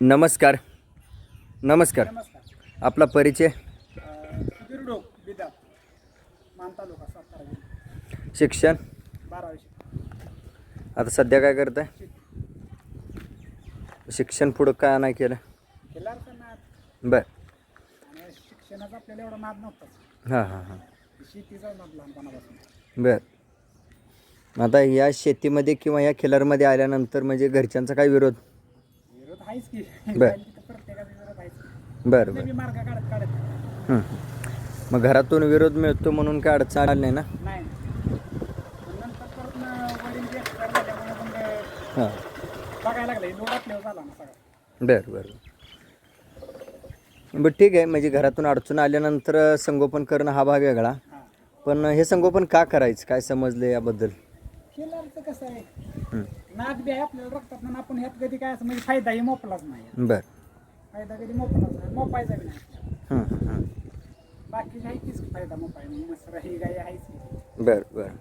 नमस्कार. नमस्कार. नमस्कार. आपला परिचय. सुधीर डोक बिदा मान तालुका सातारा जिल्हा. शिक्षण. 12वी. आता सध्या काय करताय? शिक्षण पुढं काय नाही केलं? केल्यावर नाद बर. आणि शिक्षणाचा आपल्याला एवढा नाद नव्हताच. हां हां हां. शेतीचा नाद लहानपणापासून. बर. आता या शेतीमध्ये किंवा या खिलारमध्ये आल्यानंतर म्हणजे घरच्यांचा काय विरोध? विरोध आहेच की. बर. प्रत्येकाचा विरोध आहेच. बरं बरं. नवी मार्ग काढत हं. मग घरातून विरोध मिळतो म्हणून काय अडचण आली नाही ना? नाही. पण नंतर परत वडील जे एक्सपायर झाल्यामुळे मग हां. बघायला लागलं लोड आपल्यावर झाला ना सगळा. बरं बरं. बरं ठीक आहे. म्हणजे घरातून अडचण आल्यानंतर संगोपन करणं हा भाग वेगळा. हां. पण हे संगोपन का करायचं? काय समजलं याबद्दल? केल्यावर कसं आहे हं. नाद बी आहे आपल्याला रक्तात म्हणून आपण ह्यात कधी काय असं म्हणजे फायदाही मोपलाच नाही. बरं. फायदा कधी मोपलाच नाही मोपायचा बी नाही आपल्याला. हं हं. बाकीची आहे तीच फायदा मोपाय मसरा ही गाय आहेच की. बरं बरं.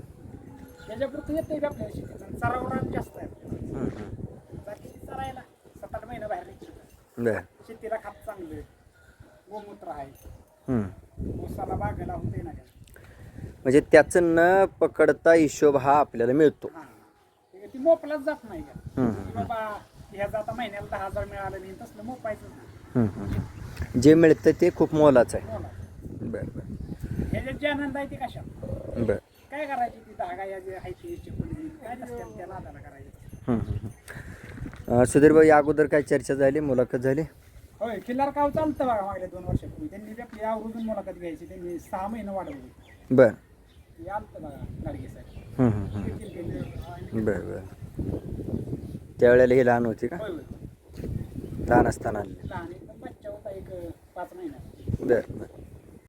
त्याच्यापुरतं येते बी आपल्याला शेतीचा चरावडा जास्त आहे आपल्याला. हं हं. बाकीची चरायला 7-8 महिने बाहेर निघतो. बरं. शेतीला खात चांगलं गोमूत्र आहे. हं. ऊसाला बागायला होते ना. म्हणजे त्याचं न पकडता हिशोब हा आपल्याला मिळतो. हां ती मोपलाच जात नाही का. हं की हं. बाबा ह्याचं आता महिन्याला 10,000 मिळालं नाही तसलं मोपायचं नाही. हं हं. जे मिळतं ते खूप मोलाचं आहे. मोला बरं बरं. ह्याच्यात जे आनंद आहे ते कशात बरं. काय करायची ती धागा या जे आहे ती चिपळी काय नसते त्या नादाला करायचं. हं हं. सुधीर भाऊ, या अगोदर काय चर्चा झाली, मुलाखत झाली? होय किल्लार गाव चालतं बघा मागल्या 2 वर्षापूर्वी त्यांनी बी आपली आवर्जून मुलाखत घ्यायची. त्यांनी 6 महिने वाढवली. बरं. ते आलतं बघा गाडगे साहेब. हं हं हं. बरं बरं. त्यावेळेला ही लहान होती का? होय होय लहान असताना आली. लहान एकदम बच्चा होता एक 5 महिन्याचा. बरं बरं.